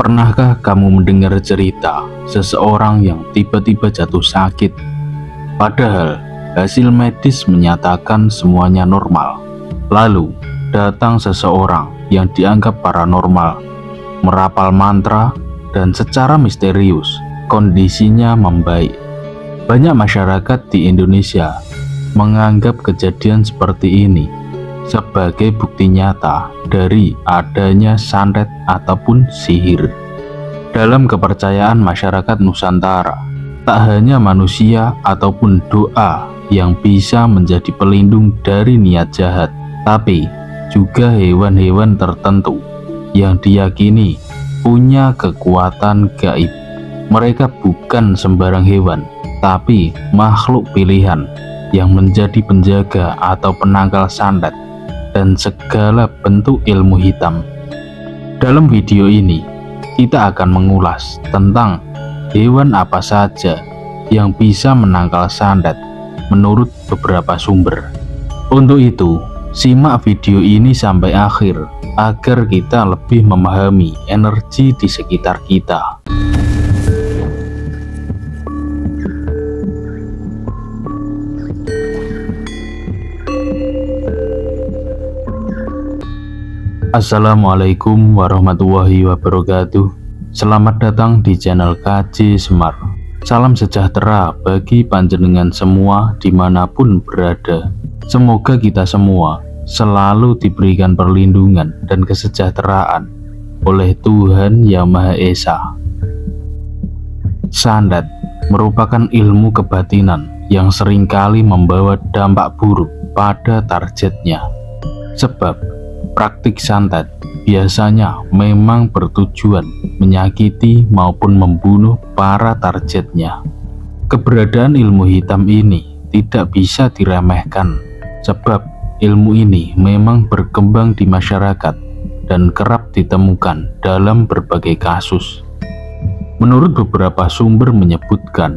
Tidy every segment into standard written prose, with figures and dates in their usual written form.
Pernahkah kamu mendengar cerita seseorang yang tiba-tiba jatuh sakit, padahal hasil medis menyatakan semuanya normal? Lalu datang seseorang yang dianggap paranormal, merapal mantra, dan secara misterius kondisinya membaik. Banyak masyarakat di Indonesia menganggap kejadian seperti ini sebagai bukti nyata dari adanya santet ataupun sihir. Dalam kepercayaan masyarakat Nusantara, tak hanya manusia ataupun doa yang bisa menjadi pelindung dari niat jahat, tapi juga hewan-hewan tertentu yang diyakini punya kekuatan gaib. Mereka bukan sembarang hewan, tapi makhluk pilihan yang menjadi penjaga atau penangkal santet dan segala bentuk ilmu hitam. Dalam video ini, kita akan mengulas tentang hewan apa saja yang bisa menangkal santet menurut beberapa sumber. Untuk itu, simak video ini sampai akhir agar kita lebih memahami energi di sekitar kita. Assalamualaikum warahmatullahi wabarakatuh. Selamat datang di channel KJ Semar. Salam sejahtera bagi panjenengan semua dimanapun berada. Semoga kita semua selalu diberikan perlindungan dan kesejahteraan oleh Tuhan Yang Maha Esa. Santet merupakan ilmu kebatinan yang seringkali membawa dampak buruk pada targetnya. Sebab praktik santet biasanya memang bertujuan menyakiti maupun membunuh para targetnya. Keberadaan ilmu hitam ini tidak bisa diremehkan, sebab ilmu ini memang berkembang di masyarakat dan kerap ditemukan dalam berbagai kasus. Menurut beberapa sumber menyebutkan,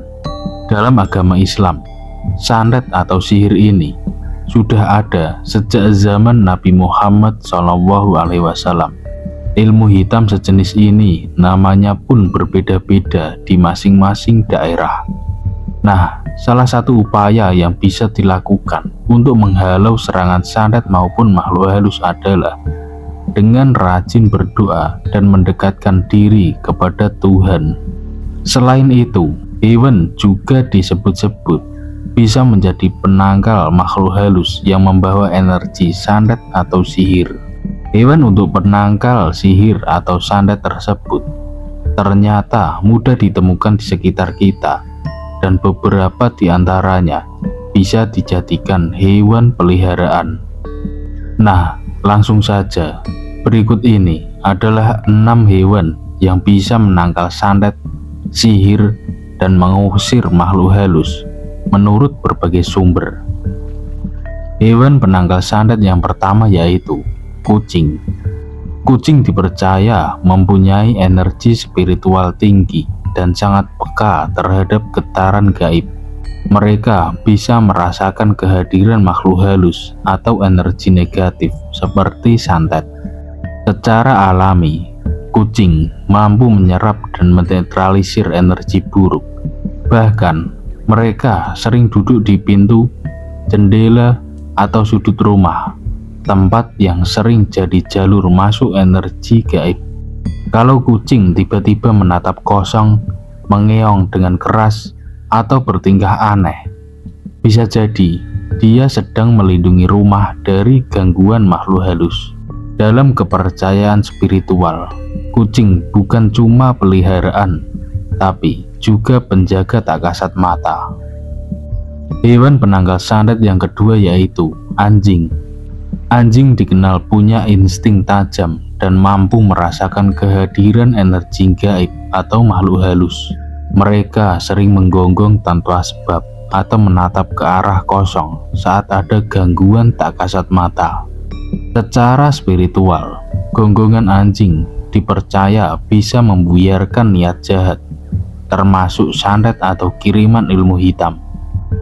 dalam agama Islam, santet atau sihir ini sudah ada sejak zaman Nabi Muhammad SAW. Ilmu hitam sejenis ini namanya pun berbeda-beda di masing-masing daerah. Nah, salah satu upaya yang bisa dilakukan untuk menghalau serangan santet maupun makhluk halus adalah dengan rajin berdoa dan mendekatkan diri kepada Tuhan. Selain itu, hewan juga disebut-sebut bisa menjadi penangkal makhluk halus yang membawa energi santet atau sihir. Hewan untuk penangkal sihir atau santet tersebut ternyata mudah ditemukan di sekitar kita, dan beberapa di antaranya bisa dijadikan hewan peliharaan. Nah, langsung saja, berikut ini adalah 6 hewan yang bisa menangkal santet, sihir, dan mengusir makhluk halus menurut berbagai sumber. Hewan penangkal santet yang pertama yaitu kucing. Kucing dipercaya mempunyai energi spiritual tinggi dan sangat peka terhadap getaran gaib. Mereka bisa merasakan kehadiran makhluk halus atau energi negatif seperti santet. Secara alami, kucing mampu menyerap dan menetralisir energi buruk. Bahkan mereka sering duduk di pintu, jendela, atau sudut rumah, tempat yang sering jadi jalur masuk energi gaib. Kalau kucing tiba-tiba menatap kosong, mengeong dengan keras, atau bertingkah aneh, bisa jadi dia sedang melindungi rumah dari gangguan makhluk halus. Dalam kepercayaan spiritual, kucing bukan cuma peliharaan, tapi juga penjaga tak kasat mata. Hewan penangkal santet yang kedua yaitu anjing. Anjing dikenal punya insting tajam dan mampu merasakan kehadiran energi gaib atau makhluk halus. Mereka sering menggonggong tanpa sebab atau menatap ke arah kosong saat ada gangguan tak kasat mata. Secara spiritual, gonggongan anjing dipercaya bisa membuyarkan niat jahat, termasuk santet atau kiriman ilmu hitam.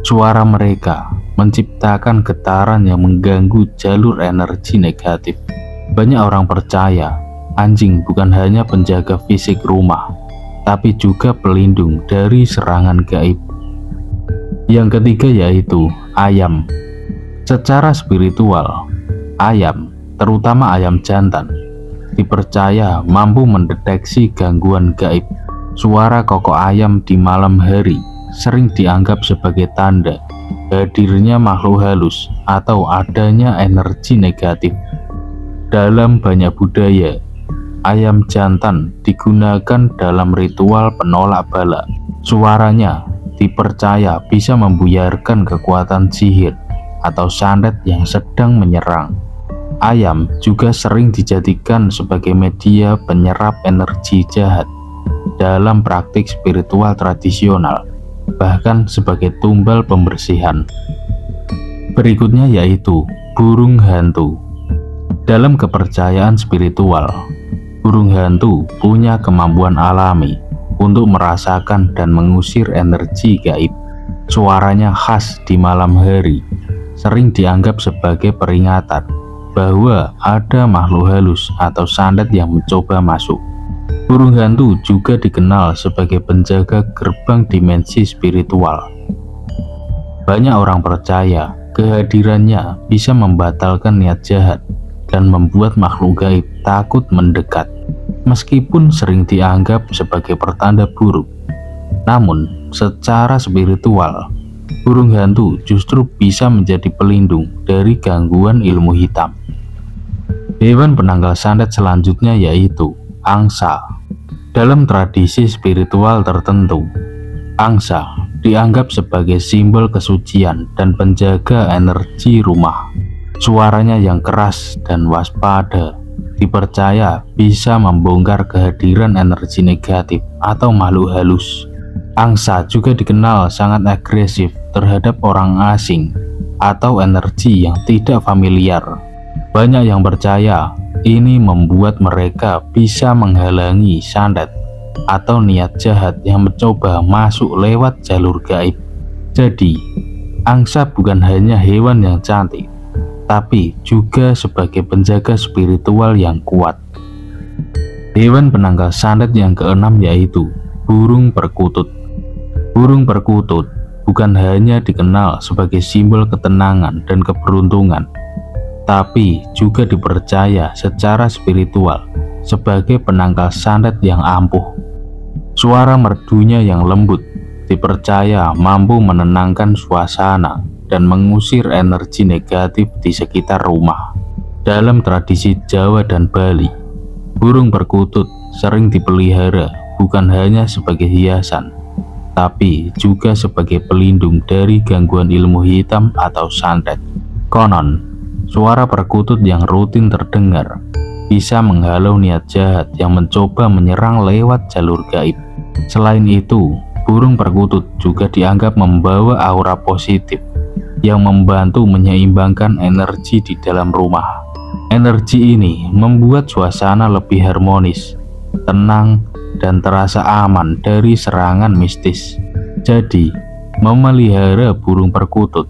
Suara mereka menciptakan getaran yang mengganggu jalur energi negatif. Banyak orang percaya Anjing bukan hanya penjaga fisik rumah, tapi juga pelindung dari serangan gaib. Yang ketiga yaitu ayam. Secara spiritual, ayam, terutama ayam jantan, dipercaya mampu mendeteksi gangguan gaib. Suara kokok ayam di malam hari sering dianggap sebagai tanda hadirnya makhluk halus atau adanya energi negatif. Dalam banyak budaya, ayam jantan digunakan dalam ritual penolak bala. Suaranya dipercaya bisa membuyarkan kekuatan sihir atau santet yang sedang menyerang. Ayam juga sering dijadikan sebagai media penyerap energi jahat dalam praktik spiritual tradisional, bahkan sebagai tumbal pembersihan. Berikutnya yaitu burung hantu. Dalam kepercayaan spiritual, burung hantu punya kemampuan alami untuk merasakan dan mengusir energi gaib. Suaranya khas di malam hari, sering dianggap sebagai peringatan bahwa ada makhluk halus atau santet yang mencoba masuk. Burung hantu juga dikenal sebagai penjaga gerbang dimensi spiritual. Banyak orang percaya kehadirannya bisa membatalkan niat jahat dan membuat makhluk gaib takut mendekat. Meskipun sering dianggap sebagai pertanda buruk, namun secara spiritual, burung hantu justru bisa menjadi pelindung dari gangguan ilmu hitam. Hewan penangkal santet selanjutnya yaitu angsa. Dalam tradisi spiritual tertentu, angsa dianggap sebagai simbol kesucian dan penjaga energi rumah. Suaranya yang keras dan waspada dipercaya bisa membongkar kehadiran energi negatif atau makhluk halus. Angsa juga dikenal sangat agresif terhadap orang asing atau energi yang tidak familiar. Banyak yang percaya ini membuat mereka bisa menghalangi santet atau niat jahat yang mencoba masuk lewat jalur gaib. Jadi, angsa bukan hanya hewan yang cantik, tapi juga sebagai penjaga spiritual yang kuat. Hewan penangkal santet yang keenam yaitu burung perkutut. Burung perkutut bukan hanya dikenal sebagai simbol ketenangan dan keberuntungan, tapi juga dipercaya secara spiritual sebagai penangkal santet yang ampuh. Suara merdunya yang lembut dipercaya mampu menenangkan suasana dan mengusir energi negatif di sekitar rumah. Dalam tradisi Jawa dan Bali, burung perkutut sering dipelihara bukan hanya sebagai hiasan, tapi juga sebagai pelindung dari gangguan ilmu hitam atau santet. Konon, suara perkutut yang rutin terdengar bisa menghalau niat jahat yang mencoba menyerang lewat jalur gaib. Selain itu, burung perkutut juga dianggap membawa aura positif yang membantu menyeimbangkan energi di dalam rumah. Energi ini membuat suasana lebih harmonis, tenang, dan terasa aman dari serangan mistis. Jadi, memelihara burung perkutut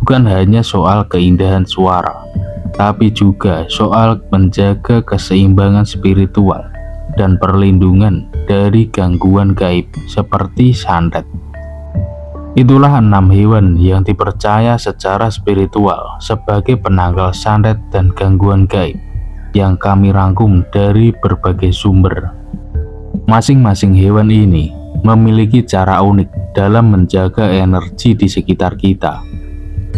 bukan hanya soal keindahan suara, tapi juga soal menjaga keseimbangan spiritual dan perlindungan dari gangguan gaib seperti santet. Itulah 6 hewan yang dipercaya secara spiritual sebagai penangkal santet dan gangguan gaib yang kami rangkum dari berbagai sumber. Masing-masing hewan ini memiliki cara unik dalam menjaga energi di sekitar kita,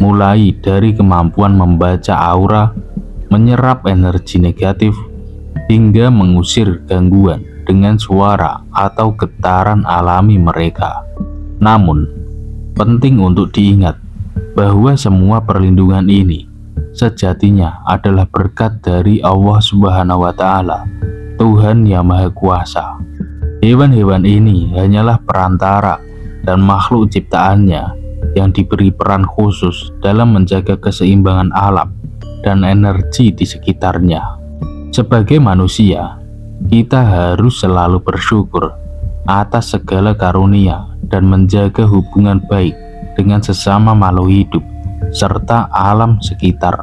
mulai dari kemampuan membaca aura, menyerap energi negatif, hingga mengusir gangguan dengan suara atau getaran alami mereka. Namun, penting untuk diingat bahwa semua perlindungan ini sejatinya adalah berkat dari Allah Subhanahu wa Ta'ala, Tuhan Yang Maha Kuasa. Hewan-hewan ini hanyalah perantara dan makhluk ciptaannya yang diberi peran khusus dalam menjaga keseimbangan alam dan energi di sekitarnya. Sebagai manusia, kita harus selalu bersyukur atas segala karunia dan menjaga hubungan baik dengan sesama makhluk hidup serta alam sekitar.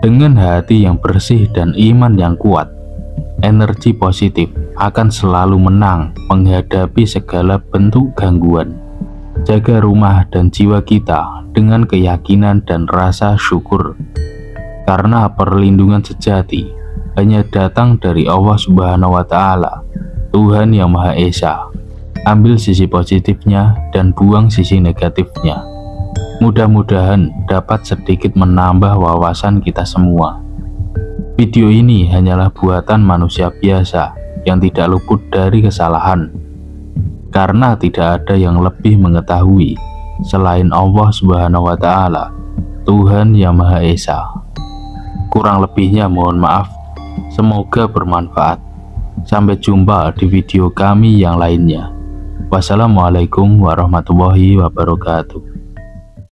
Dengan hati yang bersih dan iman yang kuat, energi positif akan selalu menang menghadapi segala bentuk gangguan. Jaga rumah dan jiwa kita dengan keyakinan dan rasa syukur, karena perlindungan sejati hanya datang dari Allah Subhanahu wa Ta'ala, Tuhan yang Maha Esa. Ambil sisi positifnya dan buang sisi negatifnya. Mudah-mudahan dapat sedikit menambah wawasan kita semua. Video ini hanyalah buatan manusia biasa yang tidak luput dari kesalahan, karena tidak ada yang lebih mengetahui selain Allah Subhanahu wa Ta'ala, Tuhan yang Maha Esa. Kurang lebihnya mohon maaf. Semoga bermanfaat. Sampai jumpa di video kami yang lainnya. Wassalamualaikum warahmatullahi wabarakatuh.